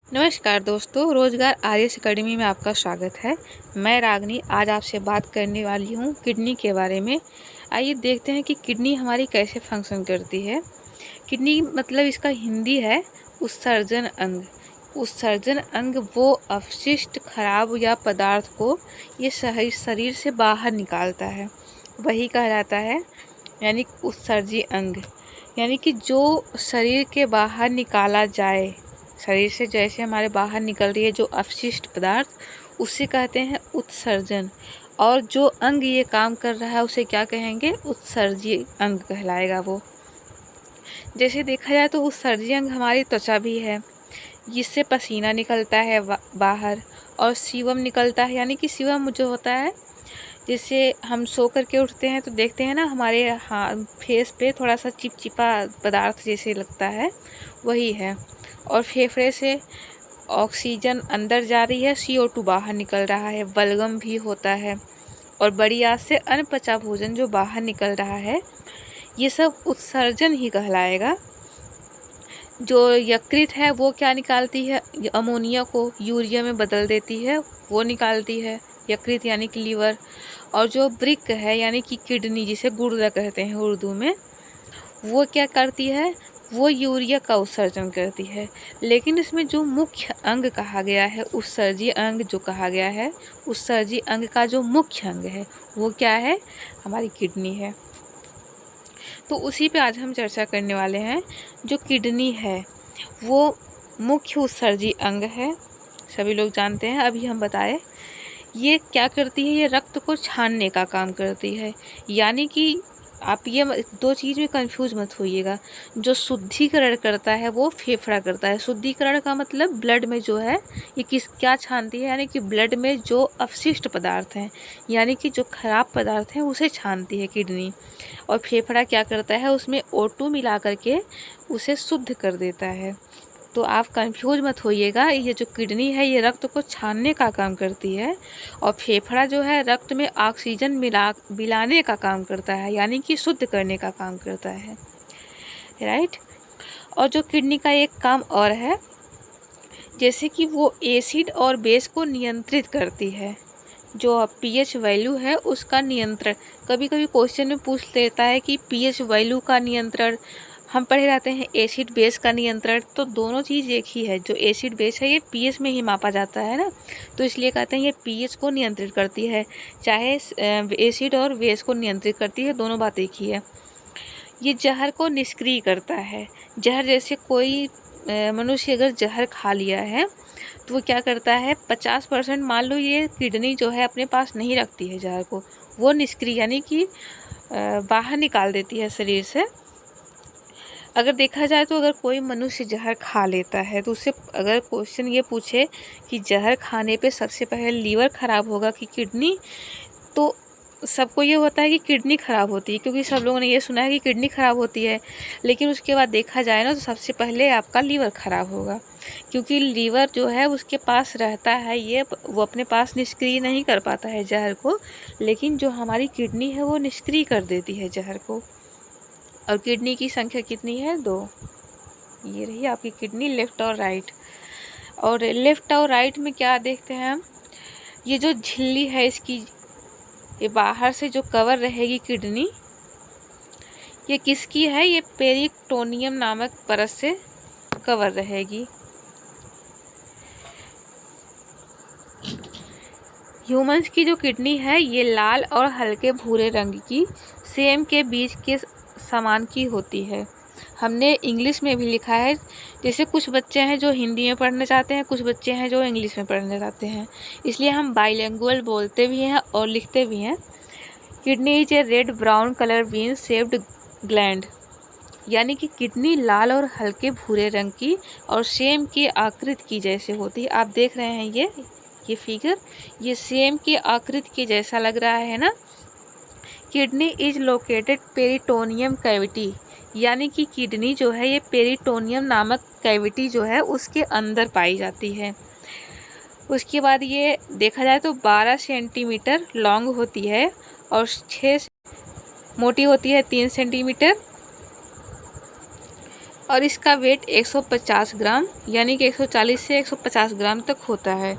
नमस्कार दोस्तों, रोजगार आर्यस अकेडमी में आपका स्वागत है। मैं रागनी आज आपसे बात करने वाली हूँ किडनी के बारे में। आइए देखते हैं कि किडनी हमारी कैसे फंक्शन करती है। किडनी मतलब इसका हिंदी है उत्सर्जन अंग। उत्सर्जन अंग वो अपशिष्ट, खराब या पदार्थ को ये शरीर से बाहर निकालता है, वही कहलाता है यानी उत्सर्जी अंग। यानी कि जो शरीर के बाहर निकाला जाए, शरीर से जैसे हमारे बाहर निकल रही है जो अपशिष्ट पदार्थ, उसे कहते हैं उत्सर्जन। और जो अंग ये काम कर रहा है उसे क्या कहेंगे? उत्सर्जी अंग कहलाएगा वो। जैसे देखा जाए तो उत्सर्जी अंग हमारी त्वचा भी है, जिससे पसीना निकलता है बाहर, और सीवम निकलता है। यानी कि सीवम जो होता है, जैसे हम सो करके उठते हैं तो देखते हैं ना हमारे फेस पे थोड़ा सा चिपचिपा पदार्थ जैसे लगता है, वही है। और फेफड़े से ऑक्सीजन अंदर जा रही है, CO2 बाहर निकल रहा है। बलगम भी होता है। और बड़ी आंत से अनपचा भोजन जो बाहर निकल रहा है, ये सब उत्सर्जन ही कहलाएगा। जो यकृत है वो क्या निकालती है? अमोनिया को यूरिया में बदल देती है, वो निकालती है यकृत यानी कि लीवर। और जो वृक्क है यानी कि किडनी, जिसे गुर्दा कहते हैं उर्दू में, वो क्या करती है? वो यूरिया का उत्सर्जन करती है। लेकिन इसमें जो मुख्य अंग कहा गया है, उत्सर्जी अंग जो कहा गया है, उत्सर्जी अंग का जो मुख्य अंग है वो क्या है? हमारी किडनी है। तो उसी पे आज हम चर्चा करने वाले हैं। जो किडनी है वो मुख्य उत्सर्जी अंग है, सभी लोग जानते हैं। अभी हम बताए ये क्या करती है? ये रक्त को छानने का काम करती है। यानी कि आप ये दो चीज़ में कंफ्यूज मत होइएगा। जो शुद्धिकरण करता है वो फेफड़ा करता है। शुद्धिकरण का मतलब ब्लड में जो है ये क्या छानती है? यानी कि ब्लड में जो अपशिष्ट पदार्थ हैं, यानी कि जो खराब पदार्थ हैं, उसे छानती है किडनी। और फेफड़ा क्या करता है? उसमें O2 मिला करके उसे शुद्ध कर देता है। तो आप कंफ्यूज मत होइएगा। ये जो किडनी है ये रक्त को छानने का काम करती है, और फेफड़ा जो है रक्त में ऑक्सीजन मिलाने का काम करता है, यानी कि शुद्ध करने का काम करता है, राइट। और जो किडनी का एक काम और है, जैसे कि वो एसिड और बेस को नियंत्रित करती है। जो pH वैल्यू है उसका नियंत्रण, कभी कभी क्वेश्चन में पूछ लेता है कि pH वैल्यू का नियंत्रण। हम पढ़े रहते हैं एसिड बेस का नियंत्रण, तो दोनों चीज़ एक ही है। जो एसिड बेस है ये pH में ही मापा जाता है ना, तो इसलिए कहते हैं ये pH को नियंत्रित करती है। चाहे एसिड और बेस को नियंत्रित करती है, दोनों बात एक ही है। ये जहर को निष्क्रिय करता है। जहर, जैसे कोई मनुष्य अगर जहर खा लिया है तो वो क्या करता है? 50% मान लो ये किडनी जो है अपने पास नहीं रखती है जहर को, वो निष्क्रिय यानी कि बाहर निकाल देती है शरीर से। अगर देखा जाए तो अगर कोई मनुष्य जहर खा लेता है तो उससे अगर क्वेश्चन ये पूछे कि जहर खाने पे सबसे पहले लीवर खराब होगा कि किडनी, तो सबको ये होता है कि किडनी खराब होती है, क्योंकि सब लोगों ने ये सुना है कि किडनी खराब होती है। लेकिन उसके बाद देखा जाए ना तो सबसे पहले आपका लीवर खराब होगा, क्योंकि लीवर जो है उसके पास रहता है, ये वो अपने पास निष्क्रिय नहीं कर पाता है जहर को, लेकिन जो हमारी किडनी है वो निष्क्रिय कर देती है जहर को। और किडनी की संख्या कितनी है? 2। ये रही आपकी किडनी, लेफ्ट और राइट। और लेफ्ट और राइट में क्या देखते हैं हम? ये जो झिल्ली है इसकी, ये बाहर से जो कवर रहेगी किडनी, ये किसकी है? ये पेरिटोनियम नामक परत से कवर रहेगी। ह्यूमंस की जो किडनी है ये लाल और हल्के भूरे रंग की, सेम के बीज के समान की होती है। हमने इंग्लिश में भी लिखा है। जैसे कुछ बच्चे हैं जो हिंदी में पढ़ना चाहते हैं, कुछ बच्चे हैं जो इंग्लिश में पढ़ना चाहते हैं, इसलिए हम बाइलिंगुअल बोलते भी हैं और लिखते भी हैं। Kidney is a red brown colour bean shaped gland. यानी कि किडनी लाल और हल्के भूरे रंग की और सेम की आकृति की जैसे होती है। आप देख रहे हैं ये फिगर, ये सेम की आकृति के जैसा लग रहा है ना। Kidney is located peritoneum cavity. यानी कि किडनी जो है ये पेरिटोनियम नामक कैविटी जो है उसके अंदर पाई जाती है। उसके बाद ये देखा जाए तो 12 सेंटीमीटर लॉन्ग होती है और 6 मोटी होती है 3 सेंटीमीटर। और इसका वेट 150 ग्राम यानी कि 140 से 150 ग्राम तक होता है।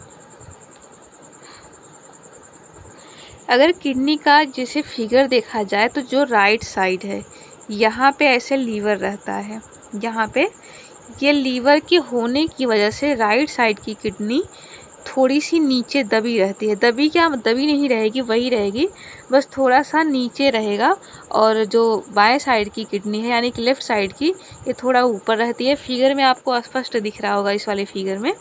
अगर किडनी का जैसे फिगर देखा जाए तो जो राइट साइड है यहाँ पे ऐसे लीवर रहता है, यहाँ पे ये लीवर के होने की वजह से राइट साइड की किडनी थोड़ी सी नीचे दबी रहती है। दबी क्या, दबी नहीं रहेगी, वही रहेगी, बस थोड़ा सा नीचे रहेगा। और जो बाएं साइड की किडनी है यानी कि लेफ़्ट साइड की, ये थोड़ा ऊपर रहती है। फिगर में आपको स्पष्ट दिख रहा होगा, इस वाले फिगर में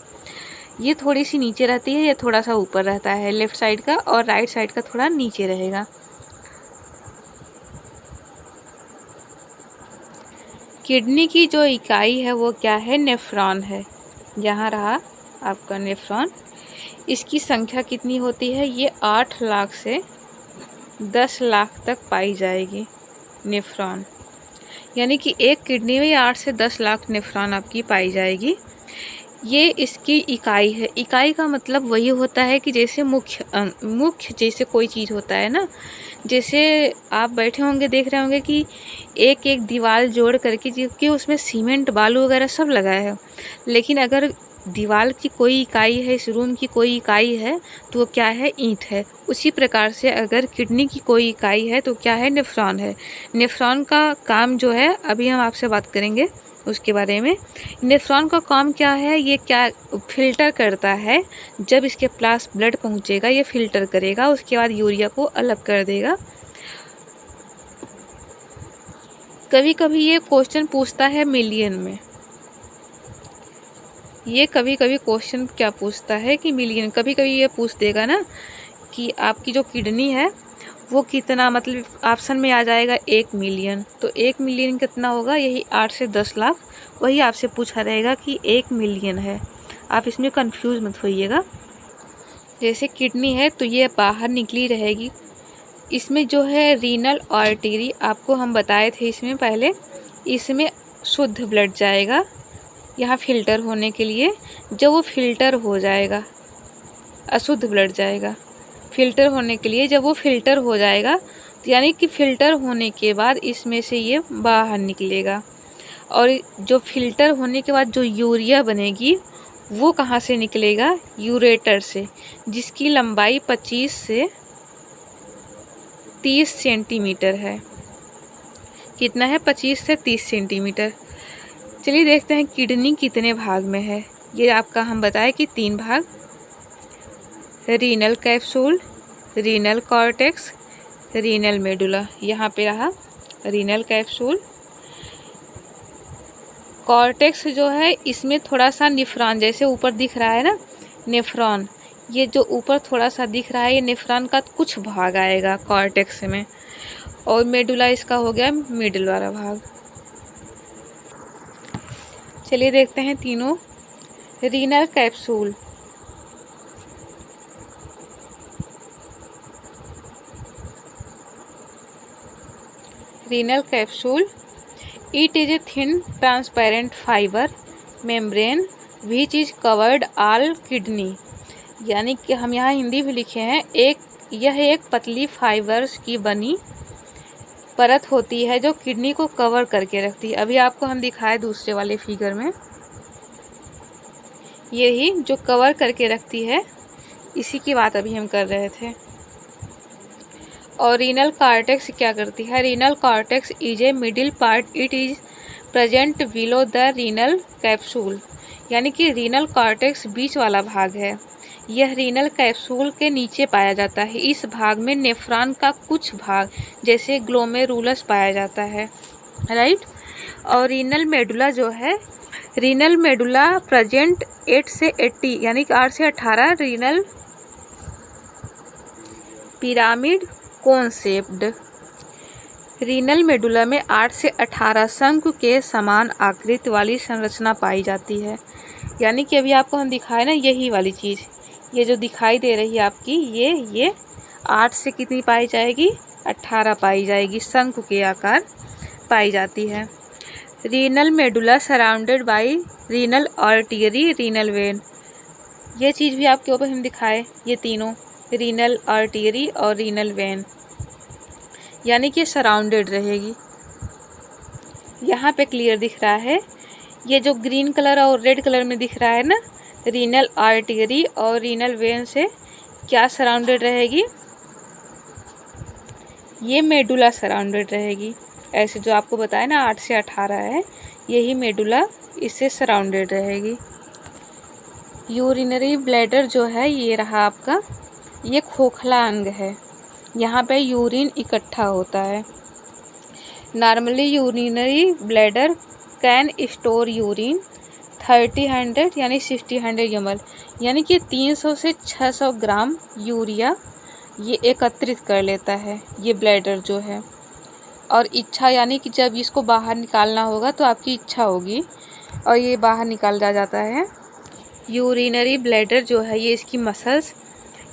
ये थोड़ी सी नीचे रहती है, ये थोड़ा सा ऊपर रहता है लेफ़्ट साइड का, और राइट साइड का थोड़ा नीचे रहेगा। किडनी की जो इकाई है वो क्या है, नेफ्रॉन है। यहाँ रहा आपका नेफ्रॉन। इसकी संख्या कितनी होती है, ये 8 लाख से 10 लाख तक पाई जाएगी नेफ्रॉन, यानी कि एक किडनी में 8 से 10 लाख नेफ्रॉन आपकी पाई जाएगी। ये इसकी इकाई है। इकाई का मतलब वही होता है कि जैसे मुख्य जैसे कोई चीज़ होता है ना, जैसे आप बैठे होंगे देख रहे होंगे कि एक एक दीवार जोड़ करके, जबकि उसमें सीमेंट बालू वगैरह सब लगा है, लेकिन अगर दीवार की कोई इकाई है, इस रूम की कोई इकाई है तो वो क्या है, ईंट है। उसी प्रकार से अगर किडनी की कोई इकाई है तो क्या है, नेफ्रॉन है। नेफ्रॉन का काम जो है अभी हम आपसे बात करेंगे उसके बारे में। नेफ्रॉन का काम क्या है, ये क्या फिल्टर करता है। जब इसके पास ब्लड पहुंचेगा ये फिल्टर करेगा, उसके बाद यूरिया को अलग कर देगा। कभी कभी ये क्वेश्चन पूछता है मिलियन में, ये कभी कभी क्वेश्चन क्या पूछता है कि मिलियन, कभी कभी ये पूछ देगा ना कि आपकी जो किडनी है वो कितना, मतलब ऑप्शन में आ जाएगा 1 मिलियन, तो 1 मिलियन कितना होगा, यही 8 से 10 लाख, वही आपसे पूछा रहेगा कि 1 मिलियन है। आप इसमें कंफ्यूज मत होइएगा। जैसे किडनी है तो ये बाहर निकली रहेगी। इसमें जो है रीनल आर्टरी, आपको हम बताए थे इसमें पहले, इसमें शुद्ध ब्लड जाएगा यहाँ फिल्टर होने के लिए। जब वो फिल्टर हो जाएगा, अशुद्ध ब्लड जाएगा फिल्टर होने के लिए। जब वो फिल्टर हो जाएगा तो यानी कि फिल्टर होने के बाद इसमें से ये बाहर निकलेगा। और जो फिल्टर होने के बाद जो यूरिया बनेगी वो कहाँ से निकलेगा, यूरेटर से, जिसकी लंबाई 25 से 30 सेंटीमीटर है। कितना है, 25 से 30 सेंटीमीटर। चलिए देखते हैं किडनी कितने भाग में है। ये आपका हम बताए कि 3 भाग, renal capsule, renal cortex, renal medulla. यहाँ पे रहा रीनल कैप्सूल। कॉर्टेक्स जो है इसमें थोड़ा सा नेफ्रॉन, जैसे ऊपर दिख रहा है ना नेफ्रॉन, ये जो ऊपर थोड़ा सा दिख रहा है ये नेफ्रॉन का कुछ भाग आएगा कॉर्टेक्स में। और मेडुला इसका हो गया मिडिल वाला भाग। चलिए देखते हैं तीनों। Renal capsule, renal capsule, it is a thin transparent fibre membrane which is covered all kidney, यानी कि हम यहाँ हिंदी भी लिखे हैं, यह एक पतली फाइबर्स की बनी परत होती है जो किडनी को कवर करके रखती है। अभी आपको हम दिखाए दूसरे वाले फिगर में, यही जो कवर करके रखती है, इसी की बात अभी हम कर रहे थे। और रीनल कॉर्टेक्स क्या करती है, renal cortex is a middle part, it is present below the renal capsule, यानी कि रीनल कॉर्टेक्स बीच वाला भाग है। यह रीनल कैप्सूल के नीचे पाया जाता है। इस भाग में नेफ्रॉन का कुछ भाग जैसे ग्लोमेरुलस पाया जाता है, राइट। और रीनल मेडुला जो है, रीनल मेडुला प्रेजेंट 8 से 80 यानी कि 8 से 18 renal pyramid concept. Renal medulla में 8 से 18 शंकु के समान आकृति वाली संरचना पाई जाती है, यानी कि अभी आपको हम दिखाए ना यही वाली चीज़, ये जो दिखाई दे रही है आपकी, ये 8 से कितनी पाई जाएगी, 18 पाई जाएगी, शंकु के आकार पाई जाती है। Renal medulla surrounded by renal artery, renal vein, ये चीज़ भी आपके ऊपर हम दिखाए, ये तीनों रीनल आर्टरी और रीनल वेन, यानी कि सराउंडेड रहेगी। यहाँ पे क्लियर दिख रहा है ये जो ग्रीन कलर और रेड कलर में दिख रहा है ना, रीनल आर्टरी और रीनल वेन से क्या सराउंडेड रहेगी, ये मेडुला सराउंडेड रहेगी। ऐसे जो आपको बताया ना 8 से 18 है, यही मेडुला इससे सराउंडेड रहेगी। यूरिनरी ब्लैडर जो है ये रहा आपका, ये खोखला अंग है, यहाँ पे यूरिन इकट्ठा होता है। Normally urinary bladder can store urine 30-100 यानी 60-100 ml, यानी कि 300 से 600 ग्राम यूरिया ये एकत्रित कर लेता है ये ब्लैडर जो है। और इच्छा यानी कि जब इसको बाहर निकालना होगा तो आपकी इच्छा होगी और ये बाहर निकाल जाता है। यूरिनरी ब्लैडर जो है ये इसकी मसल्स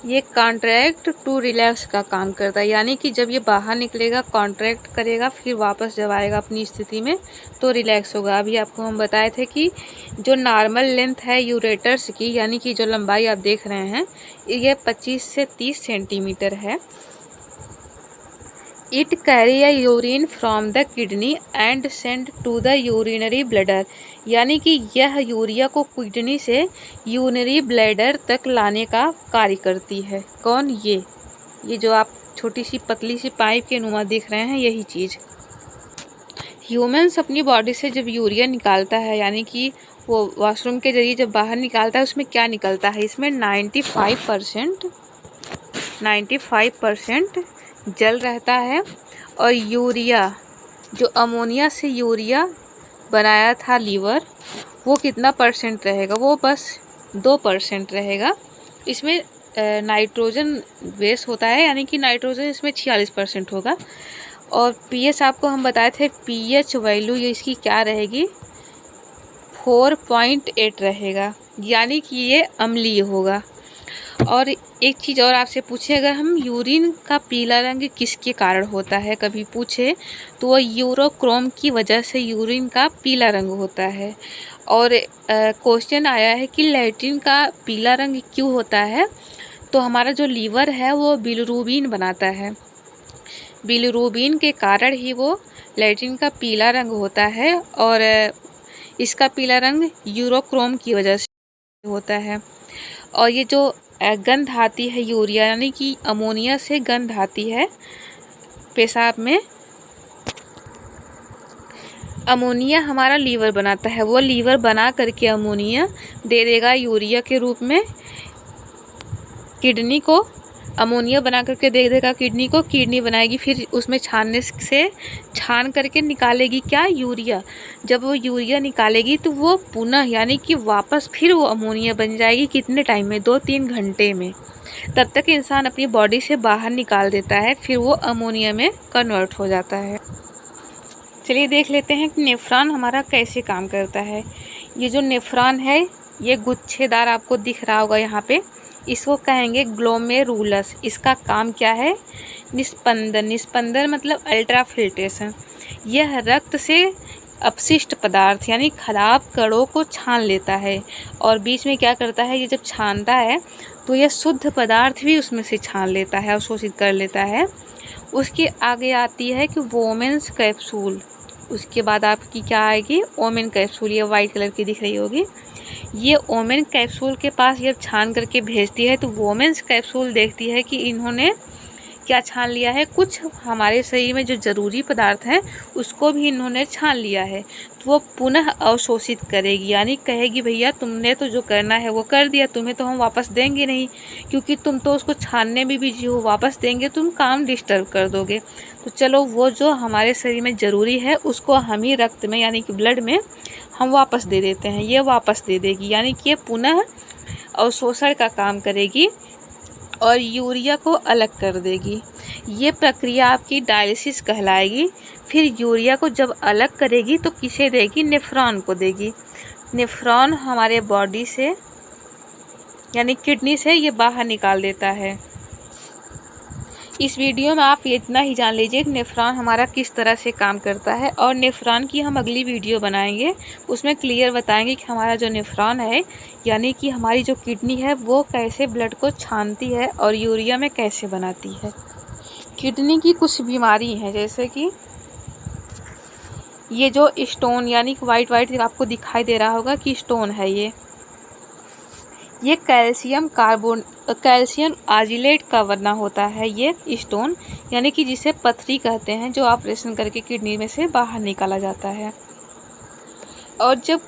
ये कॉन्ट्रैक्ट टू रिलैक्स का काम करता है, यानी कि जब ये बाहर निकलेगा कॉन्ट्रैक्ट करेगा, फिर वापस जब आएगा अपनी स्थिति में तो रिलैक्स होगा। अभी आपको हम बताए थे कि जो नॉर्मल लेंथ है यूरेटर्स की, यानी कि जो लंबाई आप देख रहे हैं ये 25 से 30 सेंटीमीटर है। It carry a urine from the kidney and send to the urinary bladder, यानी कि यह यूरिया को किडनी से यूरिनरी ब्लैडर तक लाने का कार्य करती है। कौन? ये जो आप छोटी सी पतली सी पाइप के नुमा देख रहे हैं, यही चीज़। ह्यूमन्स अपनी बॉडी से जब यूरिया निकालता है, यानी कि वो वॉशरूम के जरिए जब बाहर निकालता है, उसमें क्या निकलता है, इसमें 95% जल रहता है। और यूरिया जो अमोनिया से यूरिया बनाया था लीवर, वो कितना परसेंट रहेगा, वो बस 2% रहेगा। इसमें नाइट्रोजन बेस होता है, यानी कि नाइट्रोजन इसमें 46% होगा। और पीएच आपको हम बताए थे, पीएच वैल्यू ये इसकी क्या रहेगी, 4.8 रहेगा, यानी कि ये अम्लीय होगा। और एक चीज़ और आपसे पूछे, अगर हम यूरिन का पीला रंग किसके कारण होता है कभी पूछे, तो वो यूरोक्रोम की वजह से यूरिन का पीला रंग होता है। और क्वेश्चन आया है कि लैट्रिन का पीला रंग क्यों होता है, तो हमारा जो लीवर है वो बिलिरुबिन बनाता है, बिलिरुबिन के कारण ही वो लैट्रिन का पीला रंग होता है। और इसका पीला रंग यूरोक्रोम की वजह से होता है। और ये जो गंध आती है यूरिया, यानी कि अमोनिया से गंध आती है पेशाब में, अमोनिया हमारा लीवर बनाता है, वो लीवर बना करके अमोनिया दे देगा यूरिया के रूप में किडनी को, अमोनिया बना करके दे देगा किडनी को, किडनी बनाएगी, फिर उसमें छानने से छान करके निकालेगी क्या, यूरिया। जब वो यूरिया निकालेगी तो वो पुनः यानी कि वापस फिर वो अमोनिया बन जाएगी, कितने टाइम में, 2-3 घंटे में। तब तक इंसान अपनी बॉडी से बाहर निकाल देता है, फिर वो अमोनिया में कन्वर्ट हो जाता है। चलिए देख लेते हैं कि नेफ्रॉन हमारा कैसे काम करता है। ये जो नेफ्रॉन है ये गुच्छेदार आपको दिख रहा होगा यहाँ पे, इसको कहेंगे ग्लोमेरुलस। इसका काम क्या है, निस्पंदन, निस्पंदन मतलब अल्ट्रा फिल्ट्रेशन। यह रक्त से अपशिष्ट पदार्थ यानी खराब कणों को छान लेता है, और बीच में क्या करता है, ये जब छानता है तो यह शुद्ध पदार्थ भी उसमें से छान लेता है, अवशोषित कर लेता है। उसके आगे आती है कि वोमेन्स कैप्सूल, उसके बाद आपकी क्या आएगी, ओमेन कैप्सूल, ये वाइट कलर की दिख रही होगी। ये ओमेन कैप्सूल के पास जब छान करके भेजती है तो वोमेन्स कैप्सूल देखती है कि इन्होंने क्या छान लिया है, कुछ हमारे शरीर में जो ज़रूरी पदार्थ हैं उसको भी इन्होंने छान लिया है, तो वो पुनः अवशोषित करेगी, यानी कहेगी भैया तुमने तो जो करना है वो कर दिया, तुम्हें तो हम वापस देंगे नहीं, क्योंकि तुम तो उसको छानने में बिजी हो, वापस देंगे तुम काम डिस्टर्ब कर दोगे। तो चलो वो जो हमारे शरीर में ज़रूरी है उसको हम ही रक्त में यानी कि ब्लड में हम वापस दे देते हैं, ये वापस दे देगी, यानी कि ये पुनः अवशोषण का काम करेगी और यूरिया को अलग कर देगी। ये प्रक्रिया आपकी डायलिसिस कहलाएगी। फिर यूरिया को जब अलग करेगी तो किसे देगी, नेफ्रॉन को देगी। नेफ्रॉन हमारे बॉडी से यानी किडनी से ये बाहर निकाल देता है। इस वीडियो में आप इतना ही जान लीजिए कि नेफ्रॉन हमारा किस तरह से काम करता है, और नेफ्रॉन की हम अगली वीडियो बनाएंगे, उसमें क्लियर बताएंगे कि हमारा जो नेफ्रॉन है यानी कि हमारी जो किडनी है वो कैसे ब्लड को छानती है और यूरिया में कैसे बनाती है। किडनी की कुछ बीमारी हैं, जैसे कि ये जो स्टोन यानी कि वाइट वाइट आपको दिखाई दे रहा होगा कि स्टोन है ये कैल्शियम आर्जिलेट का बना होता है ये स्टोन, यानी कि जिसे पथरी कहते हैं, जो ऑपरेशन करके किडनी में से बाहर निकाला जाता है। और जब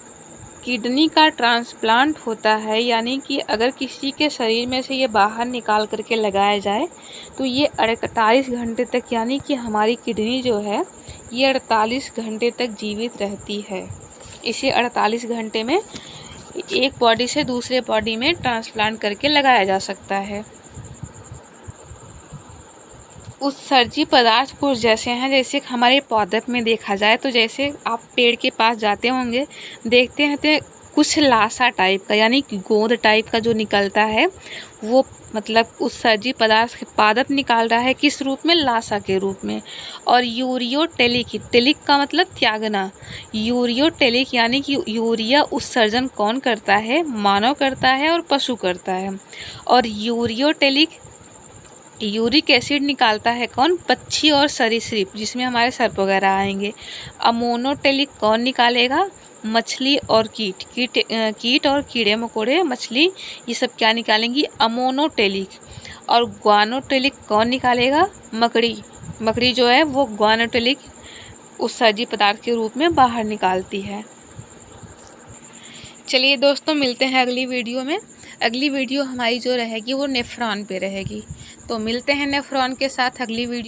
किडनी का ट्रांसप्लांट होता है, यानी कि अगर किसी के शरीर में से ये बाहर निकाल करके लगाया जाए तो ये 48 घंटे तक, यानी कि हमारी किडनी जो है ये 48 घंटे तक जीवित रहती है। इसे 48 घंटे में एक बॉडी से दूसरे बॉडी में ट्रांसप्लांट करके लगाया जा सकता है। उत्सर्जी पदार्थ कुछ जैसे हैं, जैसे हमारे पौधे में देखा जाए तो जैसे आप पेड़ के पास जाते होंगे, देखते हैं तो कुछ लासा टाइप का यानी कि गोंद टाइप का जो निकलता है, वो मतलब उत्सर्जी पदार्थ पादप निकाल रहा है किस रूप में, लासा के रूप में। और यूरियोटेलिक, टेलिक का मतलब त्यागना, यूरियोटेलिक यानी कि यूरिया उत्सर्जन कौन करता है, मानव करता है और पशु करता है। और यूरियोटेलिक यूरिक एसिड निकालता है कौन, पक्षी और सरीसृप, जिसमें हमारे सर्प वगैरह आएंगे। अमोनोटेलिक कौन निकालेगा, मछली और कीट और कीड़े मकोड़े, मछली, ये सब क्या निकालेंगी, अमोनोटेलिक। और ग्वानोटेलिक कौन निकालेगा, मकड़ी जो है वो ग्वानोटेलिक उत्सर्जी पदार्थ के रूप में बाहर निकालती है। चलिए दोस्तों, मिलते हैं अगली वीडियो में। अगली वीडियो हमारी जो रहेगी वो नेफ्रॉन पे रहेगी, तो मिलते हैं नेफ्रॉन के साथ अगली वीडियो।